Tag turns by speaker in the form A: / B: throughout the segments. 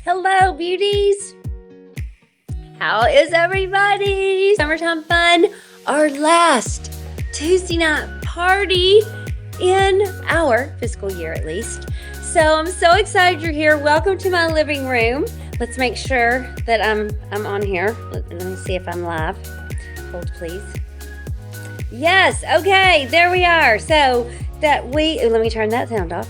A: Hello, beauties. How is everybody? Summertime fun, our last Tuesday night party in our fiscal year at least. So I'm so excited you're here. Welcome to my living room. Let's make sure that I'm on here. Let me see if I'm live. Hold please. Yes, okay, there we are. So that let me turn that sound off.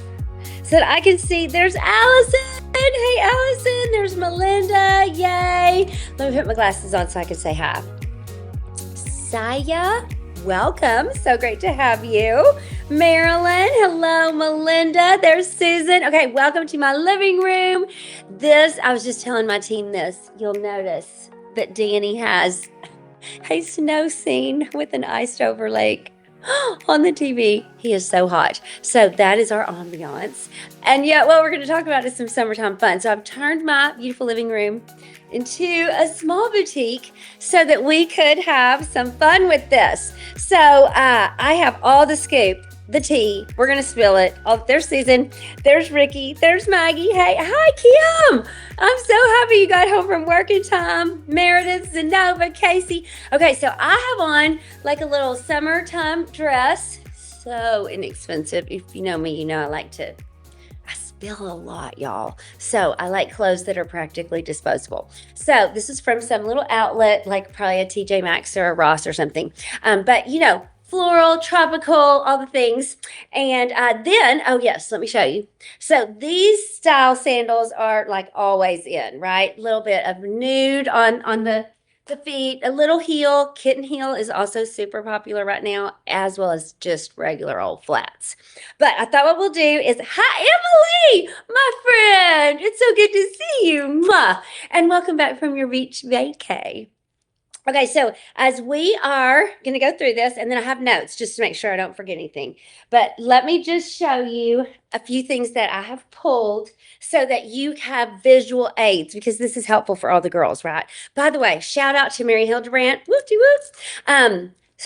A: So that I can see there's Allison. Hey, Allison, there's Melinda. Yay. Let me put my glasses on so I can say hi. Saya, welcome. So great to have you. Marilyn, hello. Melinda, there's Susan. Okay, welcome to my living room. I was just telling my team this. You'll notice that Danny has a snow scene with an iced over lake on the TV. He is so hot. So that is our ambiance. And yet what we're going to talk about is some summertime fun. So I've turned my beautiful living room into a small boutique so that we could have some fun with this. So I have all the scoop, the tea. We're going to spill it. Oh, there's Susan. There's Ricky. There's Maggie. Hey, hi, Kim. I'm so happy you got home from work in time. Meredith, Zenova, Casey. Okay, so I have on like a little summertime dress. So inexpensive. If you know me, you know I spill a lot, y'all. So I like clothes that are practically disposable. So this is from some little outlet, like probably a TJ Maxx or a Ross or something. But you know, floral, tropical, all the things. And then, oh yes, let me show you. So these style sandals are like always in, right? A little bit of nude on the feet, a little heel. Kitten heel is also super popular right now, as well as just regular old flats. But I thought what we'll do is, hi, Emily, my friend. It's so good to see you. Mwah. And welcome back from your beach vacay. Okay, so as we are going to go through this, and then I have notes just to make sure I don't forget anything. But let me just show you a few things that I have pulled so that you have visual aids, because this is helpful for all the girls, right? By the way, shout out to Mary Hildebrandt,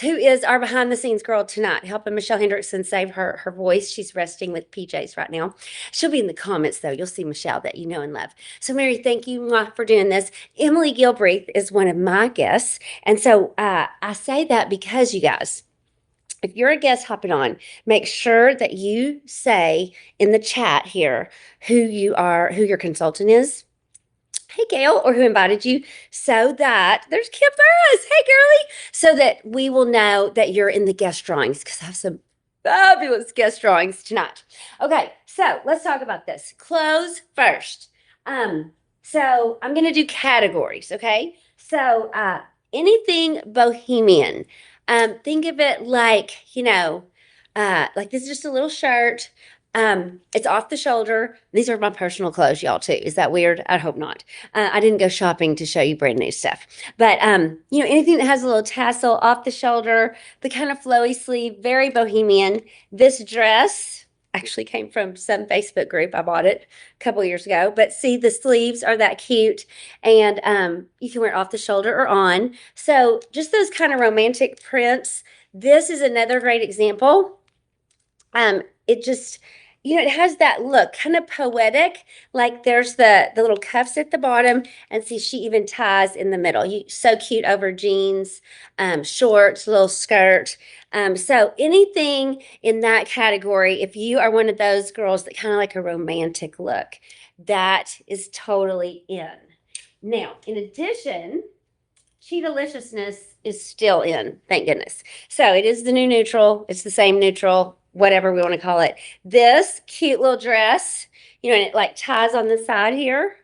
A: who is our behind-the-scenes girl tonight, helping Michelle Hendrickson save her voice. She's resting with PJs right now. She'll be in the comments, though. You'll see Michelle that you know and love. So, Mary, thank you for doing this. Emily Gilbreath is one of my guests. And so I say that because, you guys, if you're a guest hopping on, make sure that you say in the chat here who you are, who your consultant is. Hey, Gail, or who invited you, so that there's Kim Burris. Hey, girly. So that we will know that you're in the guest drawings, because I have some fabulous guest drawings tonight. Okay, so let's talk about this. Clothes first. So I'm going to do categories, okay? So anything bohemian. Think of it like, like this is just a little shirt. It's off the shoulder. These are my personal clothes, y'all, too. Is that weird? I hope not. I didn't go shopping to show you brand new stuff. But, anything that has a little tassel off the shoulder, the kind of flowy sleeve, very bohemian. This dress actually came from some Facebook group. I bought it a couple years ago. But see, the sleeves are that cute. And you can wear it off the shoulder or on. So just those kind of romantic prints. This is another great example. It just... it has that look, kind of poetic, like there's the little cuffs at the bottom, and see, she even ties in the middle. So cute over jeans, shorts, little skirt. So anything in that category, if you are one of those girls that kind of like a romantic look, that is totally in. Now, in addition, Cheetaliciousness is still in, thank goodness. So it is the new neutral. It's the same neutral, whatever we want to call it. This cute little dress, and it like ties on the side here.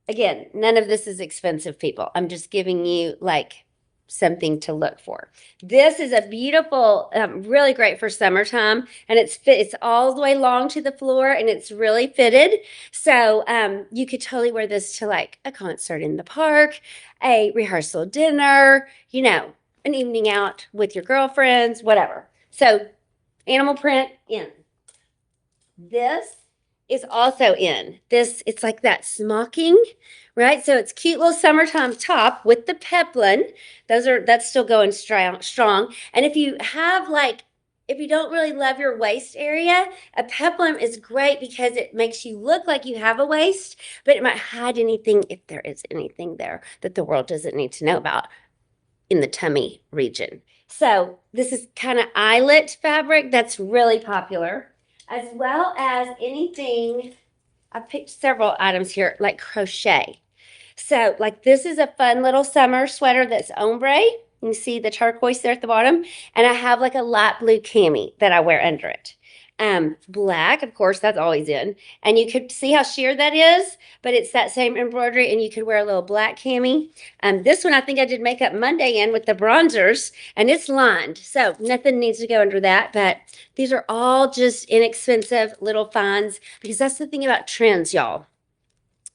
A: Again, none of this is expensive, people. I'm just giving you like something to look for. This is a beautiful, really great for summertime, and it's all the way long to the floor, and it's really fitted. So you could totally wear this to like a concert in the park, a rehearsal dinner, an evening out with your girlfriends, whatever. So animal print in. This is also in. It's like that smocking, right? So it's cute little summertime top with the peplum. That's still going strong. And if you have like if you don't really love your waist area, a peplum is great because it makes you look like you have a waist, but it might hide anything if there is anything there that the world doesn't need to know about in the tummy region. So this is kind of eyelet fabric that's really popular, as well as anything. I picked several items here, like crochet. So, like, this is a fun little summer sweater that's ombre. You can see the turquoise there at the bottom. And I have like a light blue cami that I wear under it. Black, of course, that's always in. And you could see how sheer that is, but it's that same embroidery, and you could wear a little black cami. This one I think I did Makeup Monday in with the bronzers, and it's lined. So nothing needs to go under that, but these are all just inexpensive little finds, because that's the thing about trends, y'all.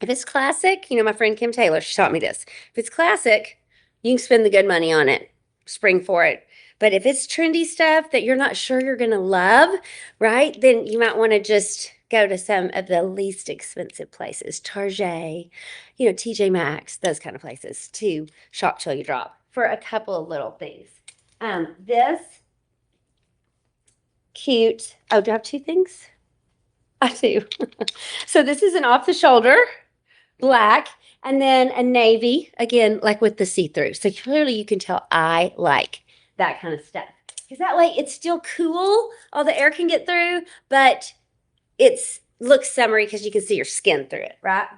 A: If it's classic, my friend Kim Taylor, she taught me this. If it's classic, you can spend the good money on it, spring for it. But if it's trendy stuff that you're not sure you're going to love, right, then you might want to just go to some of the least expensive places, Target, TJ Maxx, those kind of places, to shop till you drop for a couple of little things. This cute, oh, do I have two things? I do. So this is an off the shoulder black, and then a navy, again, like with the see-through. So clearly you can tell I like that kind of stuff. Because that way it's still cool, all the air can get through, but it looks summery because you can see your skin through it, right?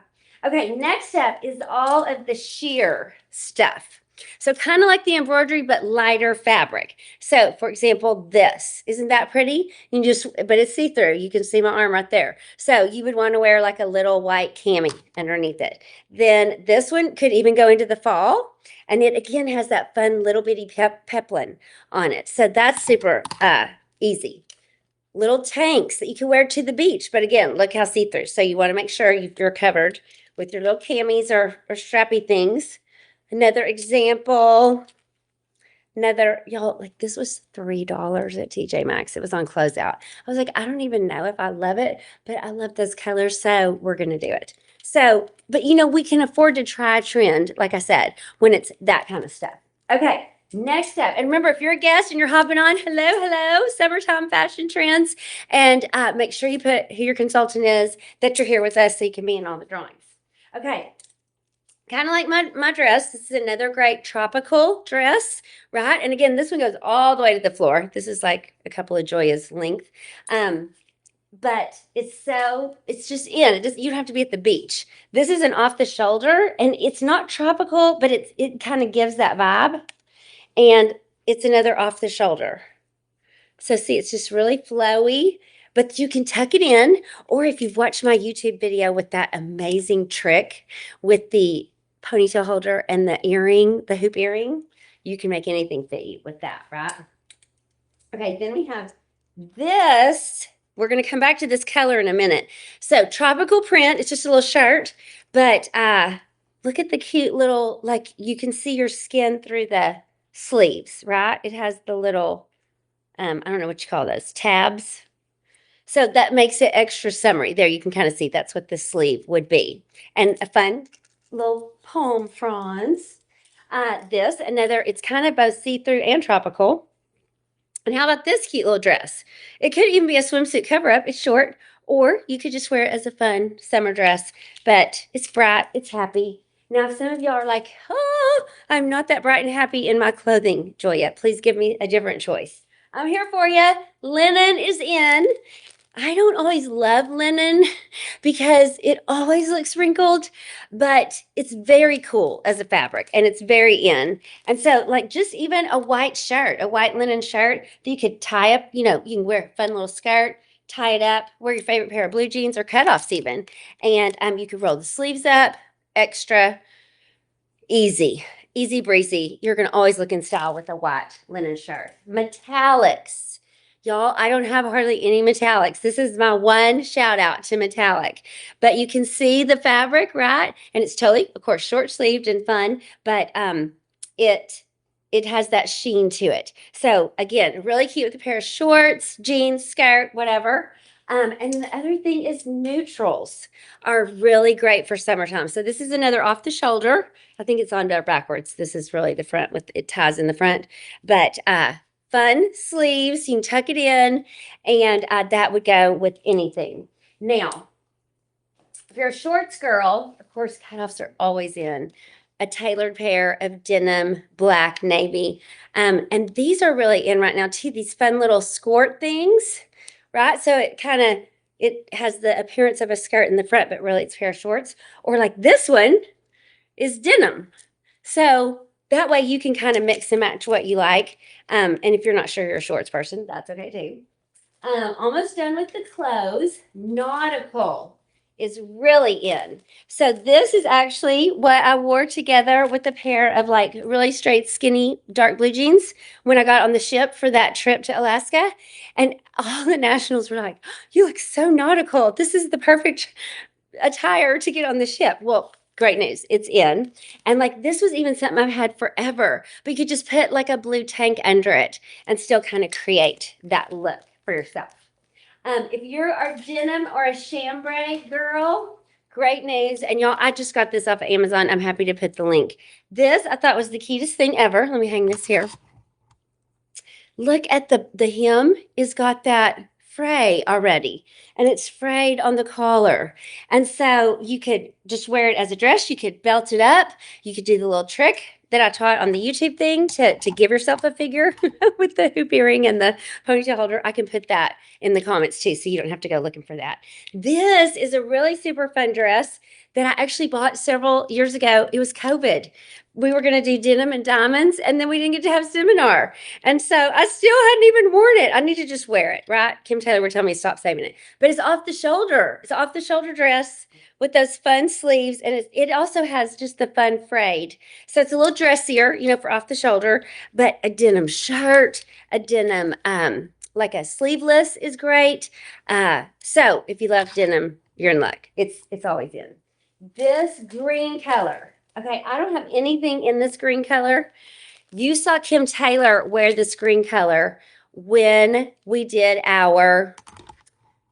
A: Okay, next up is all of the sheer stuff. So kind of like the embroidery, but lighter fabric. So for example, this, isn't that pretty? You can but it's see-through. You can see my arm right there. So you would want to wear like a little white cami underneath it. Then this one could even go into the fall. And it again has that fun little bitty peplin on it. So that's super easy. Little tanks that you can wear to the beach. But again, look how see-through. So you want to make sure you're covered with your little camis or strappy things. Another example, y'all, like this was $3 at TJ Maxx. It was on closeout. I was like, I don't even know if I love it, but I love those colors, so we're going to do it. So, but we can afford to try a trend, like I said, when it's that kind of stuff. Okay, next up. And remember, if you're a guest and you're hopping on, hello, summertime fashion trends, and make sure you put who your consultant is, that you're here with us so you can be in all the drawings. Okay. Kind of like my dress. This is another great tropical dress, right? And again, this one goes all the way to the floor. This is like a couple of Joya's length. But it's just in. You don't have to be at the beach. This is an off the shoulder, and it's not tropical, but it kind of gives that vibe. And it's another off the shoulder. So see, it's just really flowy. But you can tuck it in, or if you've watched my YouTube video with that amazing trick with the ponytail holder and the hoop earring, you can make anything fit you with that, right? Okay, then we have this. We're going to come back to this color in a minute. So tropical print, it's just a little shirt, but look at the cute little, like you can see your skin through the sleeves, right? It has the little, I don't know what you call those, tabs. So that makes it extra summery. There, you can kind of see that's what the sleeve would be. And a fun little palm fronds. It's kind of both see-through and tropical. And how about this cute little dress? It could even be a swimsuit cover-up. It's short. Or you could just wear it as a fun summer dress. But it's bright. It's happy. Now, if some of y'all are like, oh, I'm not that bright and happy in my clothing, Joya, please give me a different choice. I'm here for you. Linen is in. I don't always love linen because it always looks wrinkled, but it's very cool as a fabric and it's very in. And so like just even a white linen shirt that you could tie up, you can wear a fun little skirt, tie it up, wear your favorite pair of blue jeans or cutoffs even. And you could roll the sleeves up, extra easy breezy. You're going to always look in style with a white linen shirt. Metallics. Y'all, I don't have hardly any metallics. This is my one shout out to metallic. But you can see the fabric, right? And it's totally, of course, short sleeved and fun, but it has that sheen to it. So again, really cute with a pair of shorts, jeans, skirt, whatever. And the other thing is neutrals are really great for summertime. So this is another off the shoulder. I think it's on backwards. This is really the front it ties in the front. But fun sleeves. You can tuck it in, and that would go with anything. Now, if you're a shorts girl, of course, cutoffs are always in. A tailored pair of denim, black, navy. And these are really in right now too, these fun little skirt things, right? So it has the appearance of a skirt in the front, but really it's a pair of shorts. Or like this one is denim. So that way you can kind of mix and match what you like. And if you're not sure you're a shorts person, that's okay too. Almost done with the clothes. Nautical is really in. So this is actually what I wore together with a pair of like really straight, skinny, dark blue jeans when I got on the ship for that trip to Alaska. And all the nationals were like, "You look so nautical. This is the perfect attire to get on the ship." Well, great news. It's in. And like this was even something I've had forever, but you could just put like a blue tank under it and still kind of create that look for yourself. If you're a denim or a chambray girl, great news. And y'all, I just got this off of Amazon. I'm happy to put the link. This I thought was the cutest thing ever. Let me hang this here. Look at the hem is got that fray already, and it's frayed on the collar. And so you could just wear it as a dress. You could belt it up. You could do the little trick that I taught on the YouTube thing to give yourself a figure with the hoop earring and the ponytail holder. I can put that in the comments too, so you don't have to go looking for that. This is a really super fun dress that I actually bought several years ago. It was COVID. We were going to do denim and diamonds, and then we didn't get to have seminar. And so I still hadn't even worn it. I need to just wear it, right? Kim Taylor would tell me to stop saving it. But it's off the shoulder. It's off the shoulder dress with those fun sleeves. And it also has just the fun frayed. So it's a little dressier, for off the shoulder. But a denim shirt, a denim, like a sleeveless is great. So if you love denim, you're in luck. It's always in. This green color. Okay, I don't have anything in this green color. You saw Kim Taylor wear this green color when we did our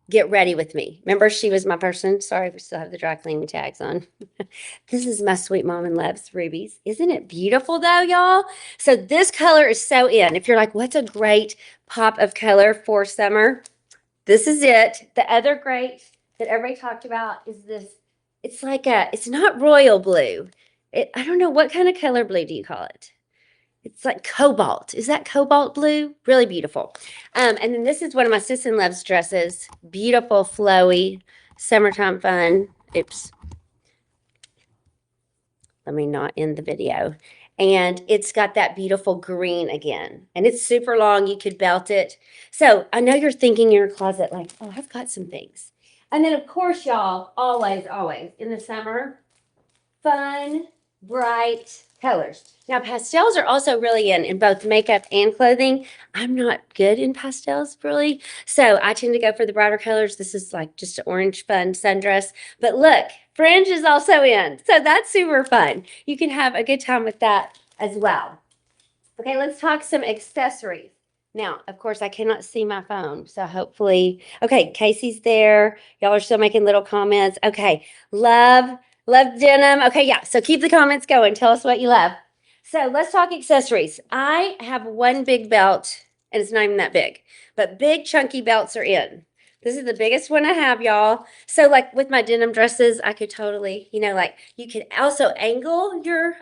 A: Get Ready With Me. Remember, she was my person. Sorry, we still have the dry cleaning tags on. This is my sweet mom and loves rubies. Isn't it beautiful though, y'all? So this color is so in. If you're like, what's a great pop of color for summer? This is it. The other great that everybody talked about is this. It's not royal blue. I don't know, what kind of color blue do you call it? It's like cobalt. Is that cobalt blue? Really beautiful. And then this is one of my sis-in-love's dresses. Beautiful, flowy, summertime fun. Oops. Let me not end the video. And it's got that beautiful green again. And it's super long. You could belt it. So I know you're thinking in your closet like, oh, I've got some things. And then, of course, y'all, always, in the summer, fun, bright colors. Now, pastels are also really in both makeup and clothing. I'm not good in pastels, really. So I tend to go for the brighter colors. This is like just an orange fun sundress. But look, fringe is also in. So that's super fun. You can have a good time with that as well. Okay, let's talk some accessories. Now, of course, I cannot see my phone, so hopefully, okay, Casey's there. Y'all are still making little comments. Okay, love denim. Okay, yeah, so keep the comments going. Tell us what you love. So let's talk accessories. I have one big belt, and it's not even that big, but big chunky belts are in. This is the biggest one I have, y'all. So like with my denim dresses, I could totally, like you could also angle your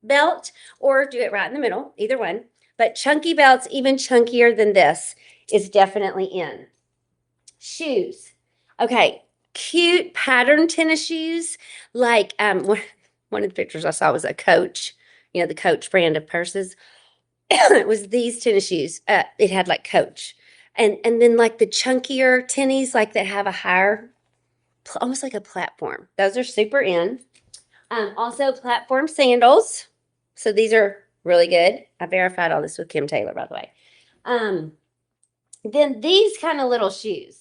A: belt or do it right in the middle, either one. But chunky belts, even chunkier than this, is definitely in. Shoes. Okay, cute pattern tennis shoes. Like one of the pictures I saw was a Coach, the Coach brand of purses. It was these tennis shoes. It had like Coach. And then like the chunkier tennies, like that have a higher, almost like a platform. Those are super in. Also platform sandals. So these are really good. I verified all this with Kim Taylor, by the way. Then these kind of little shoes.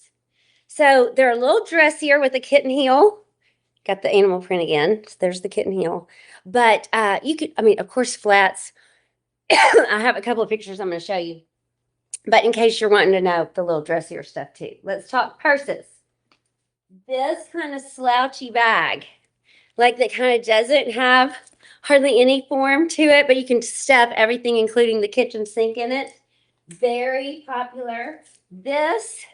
A: So they're a little dressier with a kitten heel. Got the animal print again. So there's the kitten heel. But you could, of course, flats. I have a couple of pictures I'm going to show you. But in case you're wanting to know the little dressier stuff too. Let's talk purses. This kind of slouchy bag. Like that kind of doesn't have hardly any form to it, but you can stuff everything, including the kitchen sink in it. very popular. This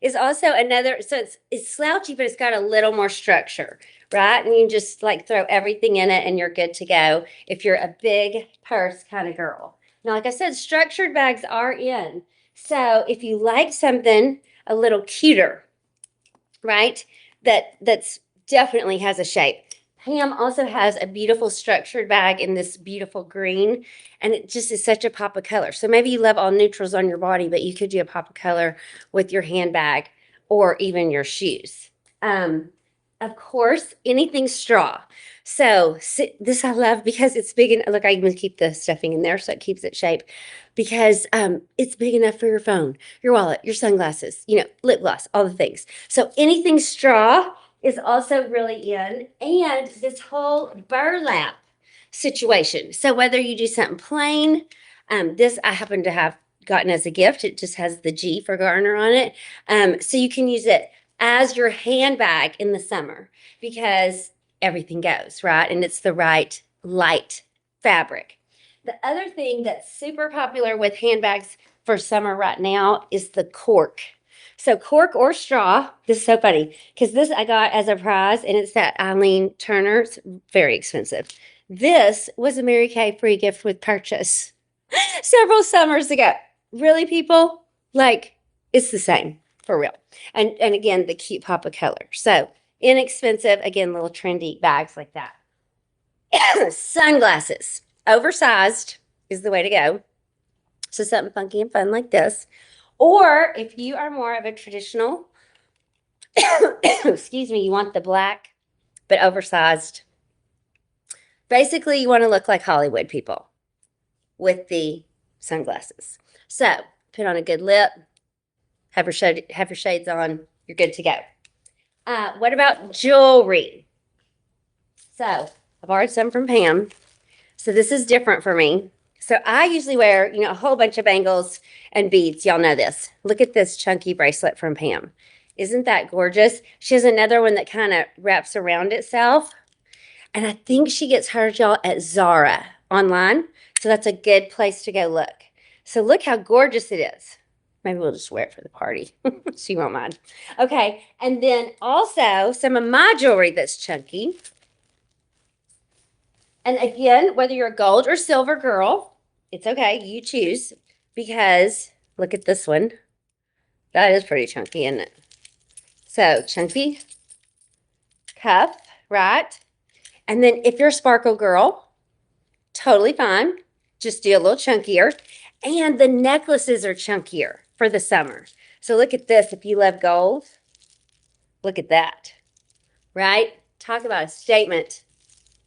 A: is also another, so it's slouchy, but it's got a little more structure, right? And you can just like throw everything in it and you're good to go if you're a big purse kind of girl. Now, like I said, structured bags are in. So if you like something a little cuter, right, that's definitely has a shape. Pam also has a beautiful structured bag in this beautiful green, and it just is such a pop of color. So maybe you love all neutrals on your body, but you could do a pop of color with your handbag or even your shoes. Of course, anything straw. So this I love because it's big, and look, I even keep the stuffing in there so it keeps its shape, because it's big enough for your phone, your wallet, your sunglasses, lip gloss, all the things. So anything straw is also really in, and this whole burlap situation. So whether you do something plain, this I happen to have gotten as a gift. It just has the G for Garner on it. So you can use it as your handbag in the summer because everything goes, right? And it's the right light fabric. The other thing that's super popular with handbags for summer right now is the cork. So cork or straw, this is so funny because this I got as a prize, and it's that Eileen Turner. It's very expensive. This was a Mary Kay free gift with purchase several summers ago. Really, people? Like, it's the same, for real. And again, the cute pop of color. So inexpensive, again, little trendy bags like that. Sunglasses. Oversized is the way to go. So something funky and fun like this. Or if you are more of a traditional, excuse me, you want the black but oversized. Basically, you want to look like Hollywood people with the sunglasses. So put on a good lip, have your shades on, you're good to go. What about jewelry? So I've borrowed some from Pam. So this is different for me. So I usually wear, a whole bunch of bangles and beads. Y'all know this. Look at this chunky bracelet from Pam. Isn't that gorgeous? She has another one that kind of wraps around itself. And I think she gets hers, y'all, at Zara online. So that's a good place to go look. So look how gorgeous it is. Maybe we'll just wear it for the party. She won't mind. Okay. And then also some of my jewelry that's chunky. And again, whether you're a gold or silver girl, it's okay. You choose, because look at this one. That is pretty chunky, isn't it? So chunky cuff, right? And then if you're a sparkle girl, totally fine. Just do a little chunkier. And the necklaces are chunkier for the summer. So look at this. If you love gold, look at that, right? Talk about a statement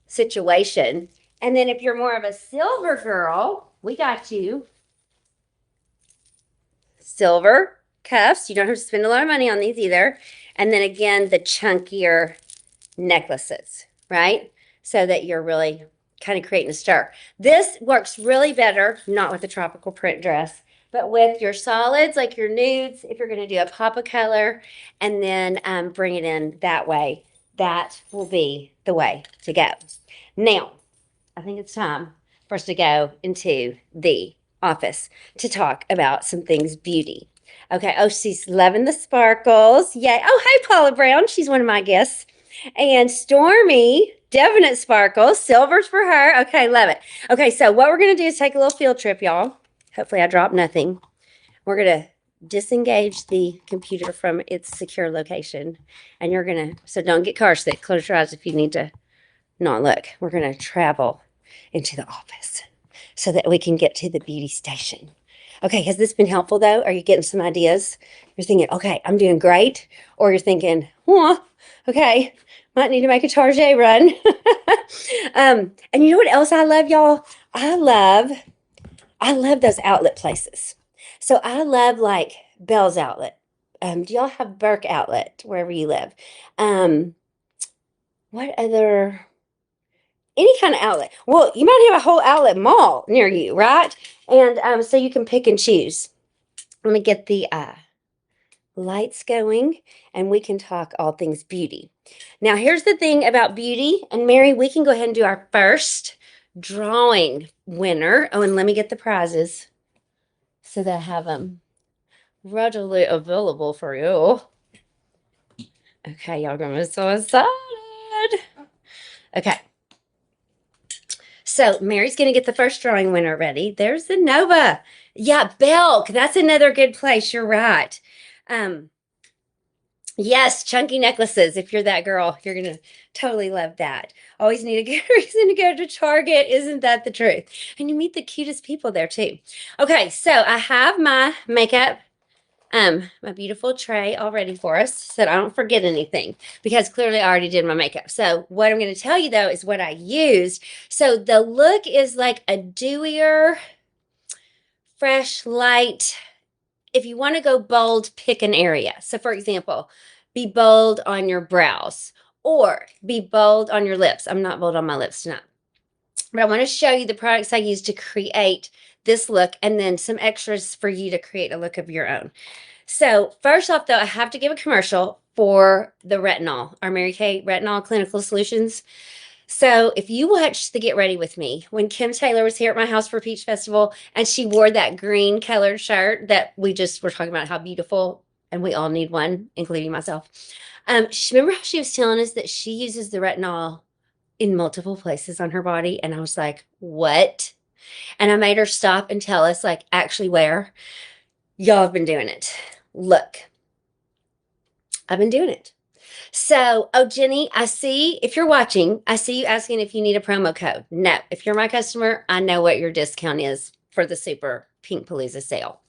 A: situation. And then if you're more of a silver girl, we got you. Silver cuffs. You don't have to spend a lot of money on these either. And then again, the chunkier necklaces, right? So that you're really kind of creating a stir. This works really better, not with a tropical print dress, but with your solids, like your nudes, if you're going to do a pop of color, and then bring it in that way. That will be the way to go. Now, I think it's time for us to go into the office to talk about some things beauty. Okay. Oh, she's loving the sparkles. Yay. Oh, hey, Paula Brown. She's one of my guests. And Stormy, definite sparkles. Silver's for her. Okay, love it. Okay, so what we're going to do is take a little field trip, y'all. Hopefully I dropped nothing. We're going to disengage the computer from its secure location. And you're going to, so don't get car sick. Close your eyes if you need to not look. We're going to travel into the office so that we can get to the beauty station. Okay, has this been helpful though? Are you getting some ideas? You're thinking, okay, I'm doing great. Or you're thinking, okay, might need to make a Target run. And you know what else I love, y'all? I love those outlet places. So I love like Bell's Outlet. Do y'all have Burke Outlet wherever you live? What other? Any kind of outlet. Well, you might have a whole outlet mall near you, right? And so you can pick and choose. Let me get the lights going, and we can talk all things beauty. Now, here's the thing about beauty. And Mary, we can go ahead and do our first drawing winner. Oh, and let me get the prizes. so that I have them readily available for you. Okay, y'all gonna be so excited. Okay. So Mary's gonna get the first drawing winner ready. There's the Nova. Yeah, Belk. That's another good place. You're right. Yes, chunky necklaces. If you're that girl, you're going to totally love that. Always need a good reason to go to Target. Isn't that the truth? And you meet the cutest people there too. Okay, so I have my makeup, my beautiful tray all ready for us so that I don't forget anything because clearly I already did my makeup. So what I'm going to tell you though is what I used. So the look is like a dewier, fresh, light. If you want to go bold, pick an area. So for example, be bold on your brows or be bold on your lips. I'm not bold on my lips tonight. But I want to show you the products I use to create this look and then some extras for you to create a look of your own. So first off though, I have to give a commercial for the retinol, our Mary Kay Retinol Clinical Solutions. So if you watched the Get Ready With Me, when Kim Taylor was here at my house for Peach Festival and she wore that green colored shirt that we just were talking about how beautiful, and we all need one, including myself. Remember how she was telling us that she uses the retinol in multiple places on her body? And I was like, what? And I made her stop and tell us, like, actually where. Y'all have been doing it. Look, I've been doing it. So, oh, Jenny, I see, if you're watching, I see you asking if you need a promo code. No, if you're my customer, I know what your discount is for the Super Pink Palooza sale.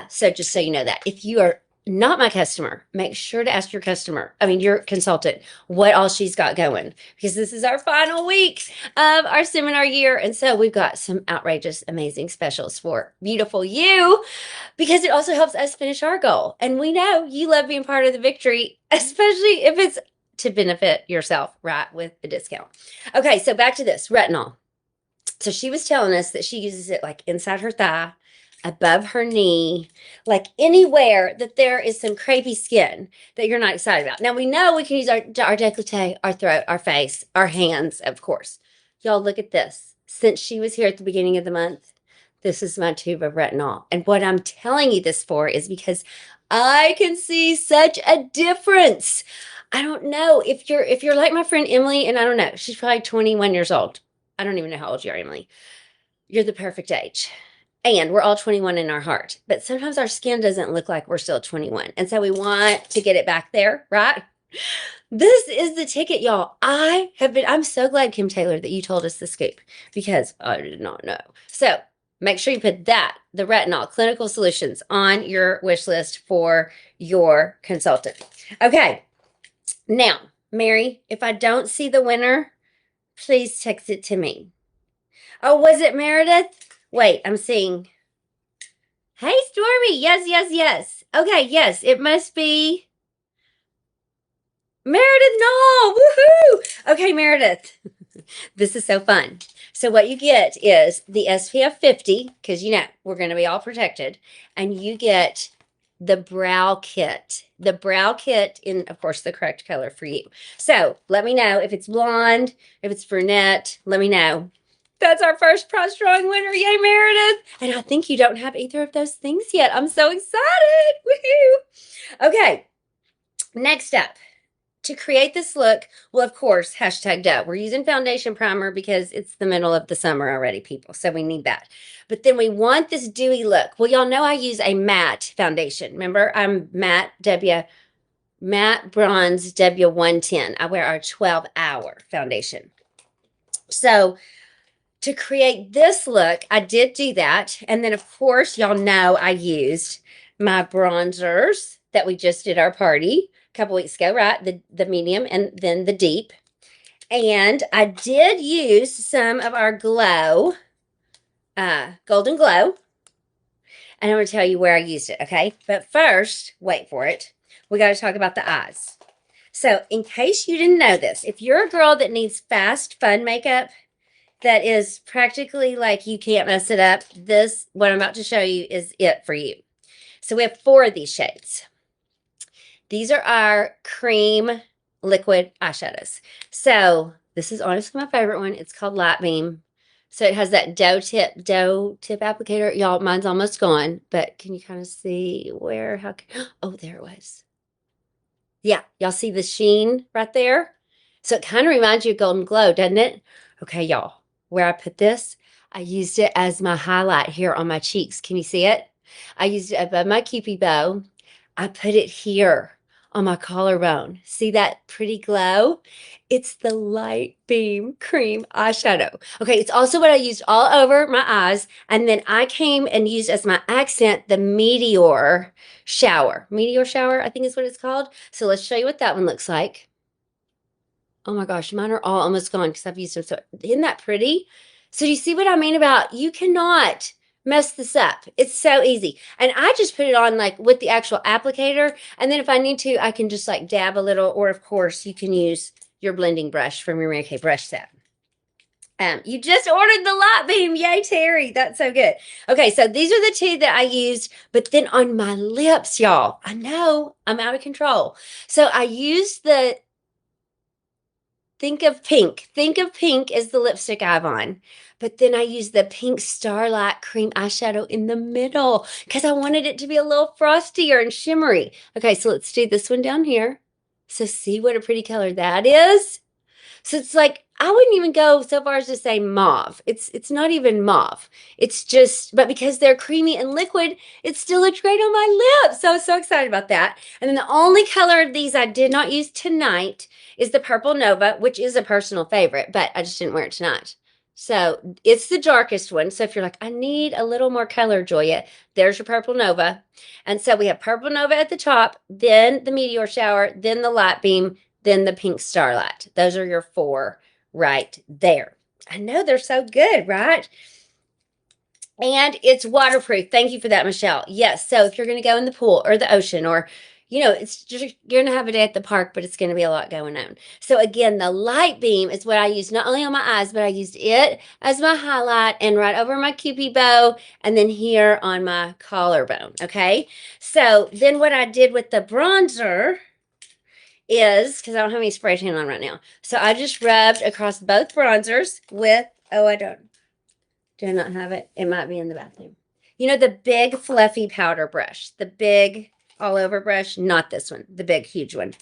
A: So just so you know that. If you are not my customer, make sure to ask your consultant, what all she's got going. Because this is our final week of our seminar year. And so we've got some outrageous, amazing specials for beautiful you. Because it also helps us finish our goal. And we know you love being part of the victory, especially if it's to benefit yourself, right, with a discount. Okay, so back to this, retinol. So she was telling us that she uses it like inside her thigh, above her knee, like anywhere that there is some crepey skin that you're not excited about. Now we know we can use our décolleté, our throat, our face, our hands, of course. Y'all look at this. Since she was here at the beginning of the month, this is my tube of retinol. And what I'm telling you this for is because I can see such a difference. I don't know if you're like my friend Emily, and I don't know, she's probably 21 years old. I don't even know how old you are, Emily. You're the perfect age. And we're all 21 in our heart. But sometimes our skin doesn't look like we're still 21. And so we want to get it back there, right? This is the ticket, y'all. I'm so glad, Kim Taylor, that you told us the scoop because I did not know. So make sure you put that, the retinol clinical solutions, on your wish list for your consultant. Okay. Now, Mary, if I don't see the winner, please text it to me. Oh, was it Meredith? Wait, I'm seeing. Hey, Stormy. Yes, yes, yes. Okay, yes, it must be Meredith. No, woohoo. Okay, Meredith. This is so fun. So what you get is the SPF 50, because you know we're going to be all protected, and you get the brow kit. The brow kit in, of course, the correct color for you. So let me know if it's blonde, if it's brunette. Let me know. That's our first prize drawing winner. Yay, Meredith. And I think you don't have either of those things yet. I'm so excited. Woohoo. Okay. Next up, to create this look, well, of course, hashtag doe. We're using foundation primer because it's the middle of the summer already, people. So we need that. But then we want this dewy look. Well, y'all know I use a matte foundation. Remember, I'm matte bronze W110. I wear our 12-hour foundation. So to create this look, I did do that. And then, of course, y'all know I used my bronzers that we just did our party a couple weeks ago, right? The medium and then the deep. And I did use some of our glow, Golden Glow. And I'm going to tell you where I used it, okay? But first, wait for it. We got to talk about the eyes. So in case you didn't know this, if you're a girl that needs fast, fun makeup, that is practically like you can't mess it up, this, what I'm about to show you, is it for you. So we have 4 of these shades. These are our cream liquid eyeshadows. So this is honestly my favorite one. It's called Light Beam. So it has that doe tip applicator. Y'all, mine's almost gone, but can you kind of see where, oh, there it was. Yeah, y'all see the sheen right there? So it kind of reminds you of Golden Glow, doesn't it? Okay, y'all, where I put this, I used it as my highlight here on my cheeks. Can you see it? I used it above my cupid bow. I put it here on my collarbone. See that pretty glow? It's the Light Beam Cream Eyeshadow. Okay, it's also what I used all over my eyes. And then I came and used as my accent the Meteor Shower. Meteor Shower, I think is what it's called. So let's show you what that one looks like. Oh my gosh, mine are all almost gone because I've used them. So isn't that pretty? So do you see what I mean about you cannot mess this up. It's so easy. And I just put it on like with the actual applicator. And then if I need to, I can just like dab a little. Or of course, you can use your blending brush from your Mary Kay brush set. You just ordered the Light Beam. Yay, Terry. That's so good. Okay, so these are the two that I used. But then on my lips, y'all, I know I'm out of control. So I used the Think of Pink. Think of Pink as the lipstick I have on. But then I used the Pink Starlight Cream eyeshadow in the middle because I wanted it to be a little frostier and shimmery. Okay, so let's do this one down here. So see what a pretty color that is? So it's like, I wouldn't even go so far as to say mauve. It's not even mauve. It's just, but because they're creamy and liquid, it still looks great on my lips. So I was so excited about that. And then the only color of these I did not use tonight is the Purple Nova, which is a personal favorite, but I just didn't wear it tonight. So it's the darkest one. So if you're like, I need a little more color, Joya, there's your Purple Nova. And so we have Purple Nova at the top, then the Meteor Shower, then the Light Beam, then the Pink Starlight. Those are your four right there. I know they're so good, right? And it's waterproof. Thank you for that, Michelle. Yes, so if you're going to go in the pool or the ocean or, you know, it's just, you're going to have a day at the park, but it's going to be a lot going on. So again, the Light Beam is what I used not only on my eyes, but I used it as my highlight and right over my cupid bow and then here on my collarbone, okay? So then what I did with the bronzer is, because I don't have any spray tan on right now, so I just rubbed across both bronzers with, oh, I do not have it. It might be in the bathroom. You know, the big fluffy powder brush, the big all over brush, not this one, the big huge one.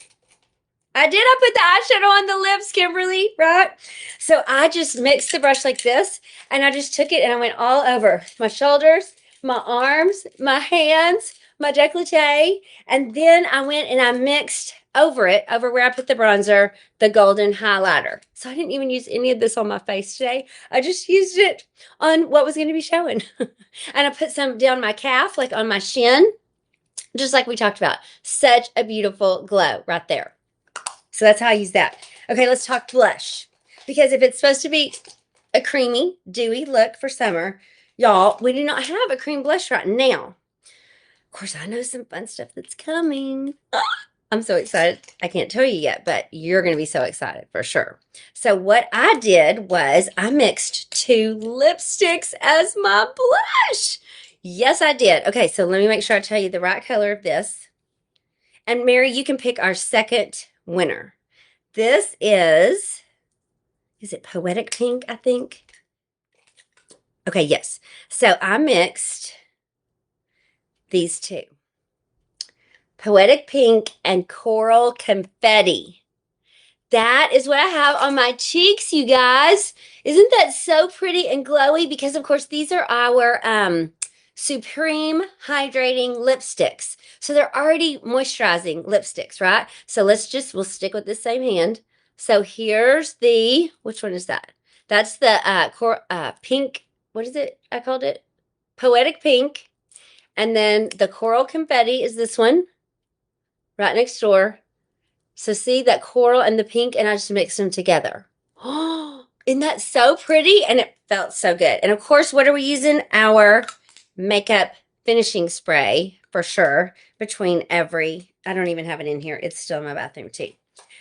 A: I put the eyeshadow on the lips, Kimberly, right? So I just mixed the brush like this, and I just took it and I went all over my shoulders, my arms, my hands, my décolleté, and then I went and I mixed over it, over where I put the bronzer, the golden highlighter. So I didn't even use any of this on my face today. I just used it on what was going to be showing. And I put some down my calf, like on my shin, just like we talked about. Such a beautiful glow right there. So that's how I use that. Okay, let's talk blush. Because if it's supposed to be a creamy, dewy look for summer, y'all, we do not have a cream blush right now. Of course, I know some fun stuff that's coming. I'm so excited. I can't tell you yet, but you're going to be so excited for sure. So what I did was I mixed 2 lipsticks as my blush. Yes, I did. Okay, so let me make sure I tell you the right color of this. And Mary, you can pick our second winner. This is it Poetic Pink, I think? Okay, yes. So I mixed these 2. Poetic Pink and Coral Confetti. That is what I have on my cheeks, you guys. Isn't that so pretty and glowy? Because, of course, these are our Supreme Hydrating Lipsticks. So they're already moisturizing lipsticks, right? So we'll stick with the same hand. So here's which one is that? That's the pink, what is it? I called it Poetic Pink. And then the Coral Confetti is this one, right next door. So see that coral and the pink, and I just mixed them together. Oh, isn't that so pretty? And it felt so good. And of course, what are we using? Our makeup finishing spray for sure between I don't even have it in here. It's still in my bathroom too.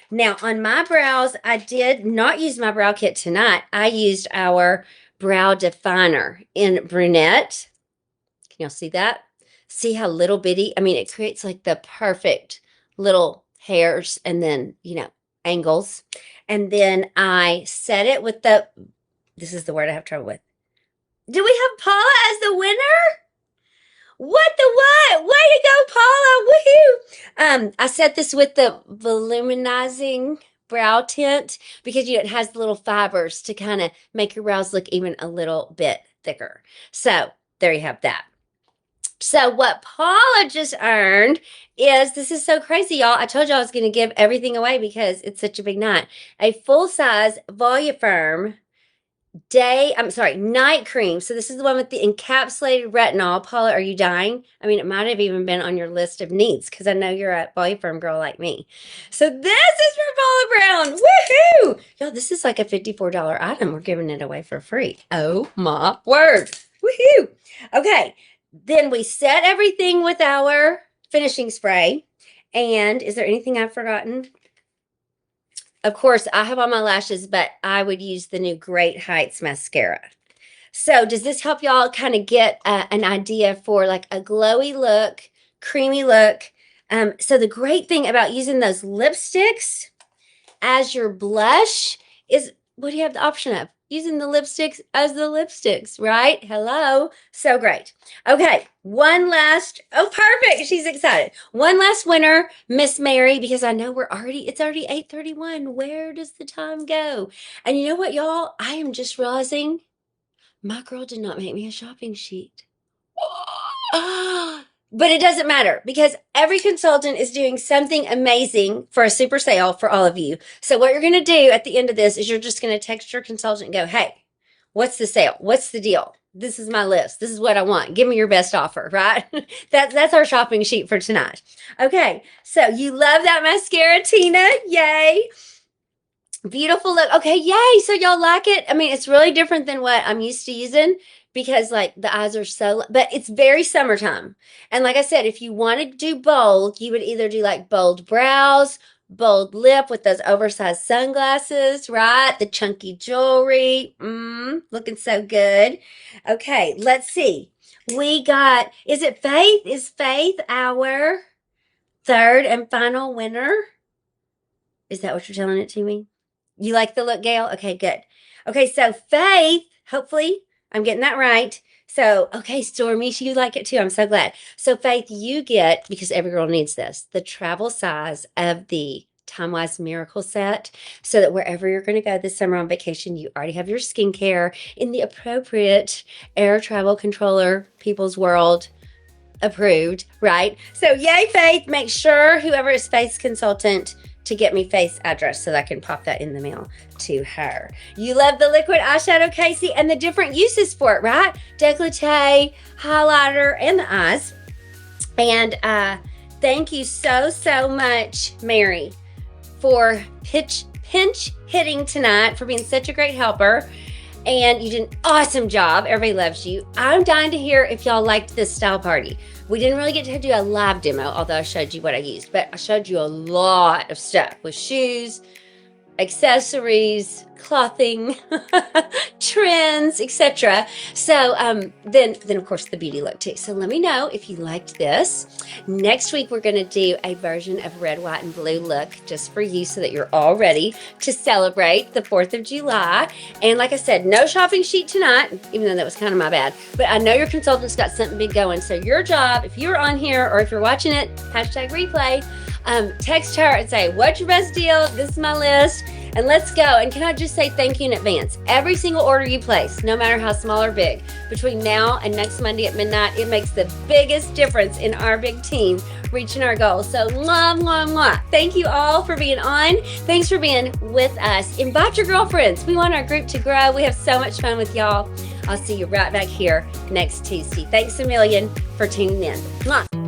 A: Now on my brows, I did not use my brow kit tonight. I used our brow definer in brunette. Can y'all see that? See how little bitty? I mean, it creates like the perfect little hairs and then, you know, angles. And then I set it with the This is the word I have trouble with. Do we have Paula as the winner? What the what? Way to go, Paula. Woohoo. I set this with the volumizing brow tint because it has the little fibers to kind of make your brows look even a little bit thicker. So there you have that. So what Paula just earned is, this is so crazy, y'all. I told you I was going to give everything away because it's such a big night. A full-size Voluform night cream. So this is the one with the encapsulated retinol. Paula, are you dying? I mean, it might have even been on your list of needs because I know you're a Voluform girl like me. So this is for Paula Brown. Woohoo! Y'all, this is like a $54 item. We're giving it away for free. Oh my word. Woohoo! Okay. Then we set everything with our finishing spray. And is there anything I've forgotten? Of course, I have on my lashes, but I would use the new Great Heights mascara. So does this help y'all kind of get an idea for like a glowy look, creamy look? So the great thing about using those lipsticks as your blush is, what do you have the option of? Using the lipsticks as the lipsticks, right? Hello. So great. Okay. One last, oh, perfect. She's excited. One last winner, Miss Mary, because I know it's already 8:31. Where does the time go? And you know what, y'all? I am just realizing my girl did not make me a shopping sheet. But it doesn't matter because every consultant is doing something amazing for a super sale for all of you. So what you're going to do at the end of this is you're just going to text your consultant and go, hey, what's the sale? What's the deal? This is my list. This is what I want. Give me your best offer, right? That's our shopping sheet for tonight. Okay, so you love that mascara, Tina. Yay. Beautiful look. Okay, yay. So y'all like it? I mean, it's really different than what I'm used to using because like the eyes are so, but it's very summertime. And like I said, if you want to do bold, you would either do like bold brows, bold lip with those oversized sunglasses, right? The chunky jewelry. Looking so good. Okay, let's see. We got, is it Faith? Is Faith our third and final winner? Is that what you're telling it to me? You like the look, Gail? Okay, good. Okay, so Faith, hopefully I'm getting that right. So, okay, Stormy, you like it too. I'm so glad. So, Faith, you get, because every girl needs this, the travel size of the Time-Wise Miracle Set so that wherever you're going to go this summer on vacation, you already have your skincare in the appropriate air travel controller, People's World approved, right? So, yay, Faith. Make sure whoever is Faith's consultant to get me Faith's address so that I can pop that in the mail to her. You love the liquid eyeshadow, Casey, and the different uses for it, right? Décolleté, highlighter, and the eyes. And thank you so, so much, Mary, for pinch hitting tonight, for being such a great helper. And you did an awesome job. Everybody loves you. I'm dying to hear if y'all liked this style party. We didn't really get to do a live demo, although I showed you what I used, but I showed you a lot of stuff with shoes, accessories, clothing, trends, etc. So then of course the beauty look too. So let me know if you liked this. Next week we're going to do a version of red, white, and blue look just for you so that you're all ready to celebrate the 4th of July. And like I said, no shopping sheet tonight, even though that was kind of my bad. But I know your consultant's got something big going. So your job, if you're on here or if you're watching it, #replay, text her and say, what's your best deal? This is my list. And let's go. And can I just say thank you in advance? Every single order you place, no matter how small or big, between now and next Monday at midnight, it makes the biggest difference in our big team reaching our goals. So mwah, mwah, mwah. Thank you all for being on. Thanks for being with us. Invite your girlfriends. We want our group to grow. We have so much fun with y'all. I'll see you right back here next Tuesday. Thanks a million for tuning in. Mwah.